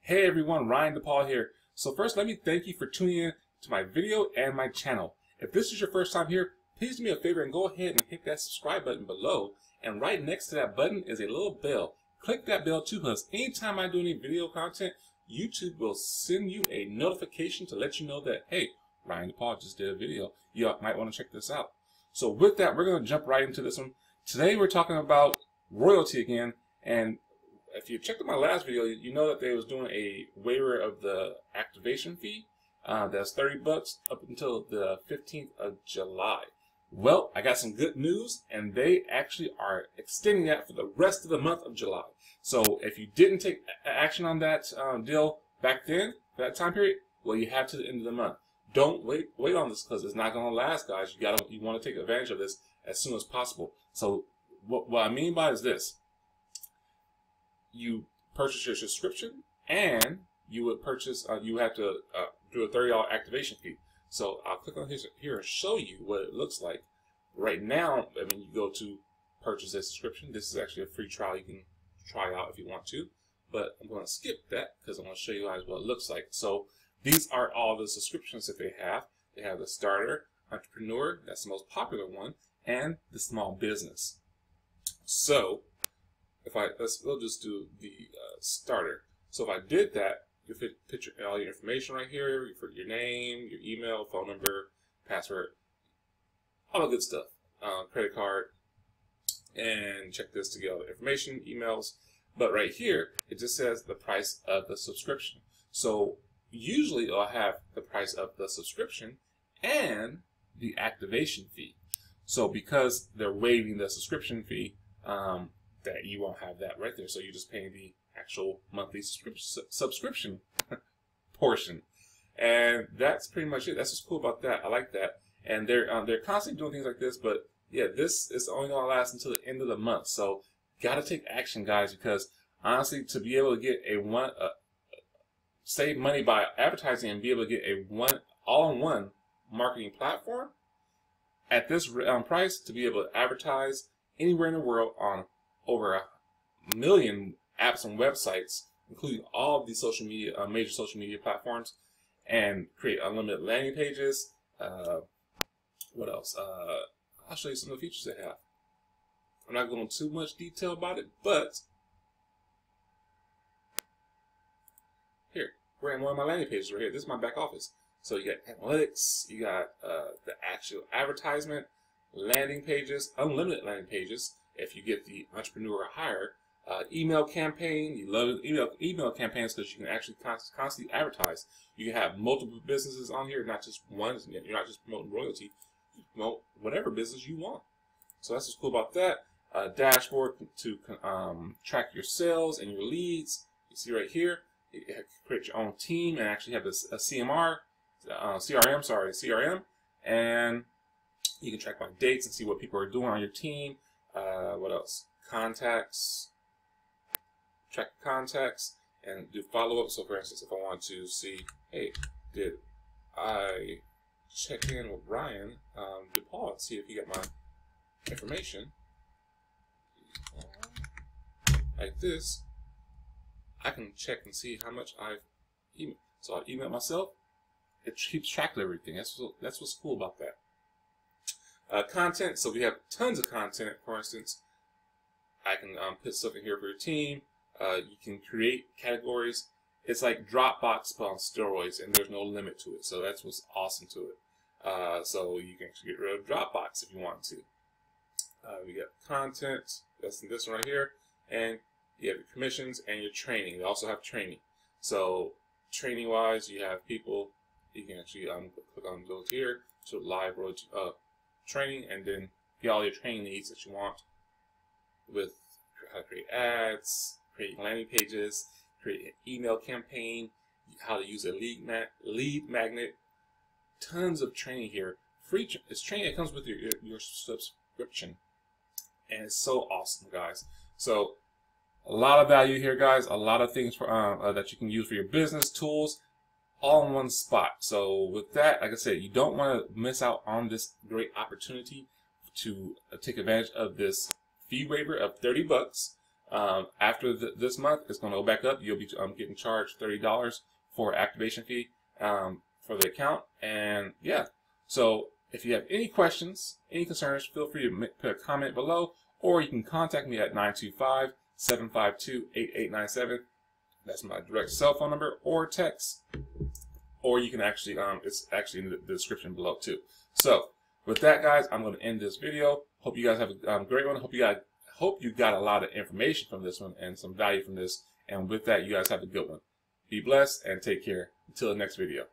Hey everyone, Ryan DePaul here. So first, let me thank you for tuning in to my video and my channel. If this is your first time here, please do me a favor and go ahead and hit that subscribe button below. And right next to that button is a little bell. Click that bell too, because anytime I do any video content, YouTube will send you a notification to let you know that, hey, Ryan DePaul just did a video. You might want to check this out. So with that, we're going to jump right into this one. Today we're talking about royalty again, and if you checked out my last video, you know that they was doing a waiver of the activation fee. That's $30 up until the 15th of July. Well, I got some good news, and they actually are extending that for the rest of the month of July. So if you didn't take action on that deal back then, for that time period, well, you have to the end of the month. Don't wait on this, because it's not going to last, guys. You want to take advantage of this as soon as possible. So what I mean by is this. You purchase your subscription, and you would purchase. You have to do a $30 activation fee. So I'll click on here and show you what it looks like. Right now, I mean, you go to purchase a subscription. This is actually a free trial. You can try out if you want to, but I'm going to skip that because I'm going to show you guys what it looks like. So these are all the subscriptions that they have. They have the starter, entrepreneur, that's the most popular one, and the small business. So we'll just do the starter. So if I did that, you put all your information right here, for your name, your email, phone number, password, all the good stuff, credit card, and check this to get all the information, emails. But right here, it just says the price of the subscription. So usually I'll have the price of the subscription and the activation fee. So because they're waiving the subscription fee, that you won't have that right there. So you're just paying the actual monthly subscription portion. And that's pretty much it. That's what's cool about that. I like that. And they're constantly doing things like this, but yeah, this is only going to last until the end of the month. So got to take action, guys, because honestly, to be able to get save money by advertising and be able to get a all-in-one marketing platform at this price, to be able to advertise anywhere in the world on over 1 million apps and websites, including all of these social media, major social media platforms, and create unlimited landing pages. What else? I'll show you some of the features they have. I'm not going into too much detail about it, but here, we're in one of my landing pages right here. This is my back office. So you got analytics, you got the actual advertisement, landing pages, unlimited landing pages. If you get the entrepreneur hire, email campaign, you love email campaigns because you can actually constantly advertise. You can have multiple businesses on here, not just one. You're not just promoting royalty. You promote whatever business you want. So that's what's cool about that. Dashboard to track your sales and your leads. You see right here, you create your own team and actually have a CRM, and you can track by dates and see what people are doing on your team. What else? Contacts. Track contacts and do follow-up. So for instance, if I want to see, hey, did I check in with Ryan DePaul and see if he got my information like this, I can check and see how much I've emailed. So I email myself. It keeps track of everything. That's what's cool about that. Content. So we have tons of content. For instance, I can put stuff in here for your team. You can create categories. It's like Dropbox but on steroids, and there's no limit to it. So that's what's awesome to it. So you can actually get rid of Dropbox if you want to. We got content. That's this one right here, and you have your commissions and your training. We also have training. So training-wise, you have people. You can actually click on those here to live training, and then get all your training needs that you want with how to create ads, create landing pages, create an email campaign, how to use a lead magnet. Tons of training here. Free. It's training that comes with your subscription, and it's so awesome, guys. So a lot of value here, guys. A lot of things for that you can use for your business tools, all in one spot. So with that, like I said, you don't want to miss out on this great opportunity to take advantage of this fee waiver of $30. After this month, it's going to go back up. You'll be getting charged $30 for activation fee for the account. And yeah, so if you have any questions, any concerns, feel free to put a comment below, or you can contact me at 925-752-8897. That's my direct cell phone number, or text. Or you can actually, it's actually in the description below too. So with that, guys, I'm going to end this video. Hope you guys have a great one. Hope you got a lot of information from this one and some value from this. And with that, you guys have a good one. Be blessed and take care. Until the next video.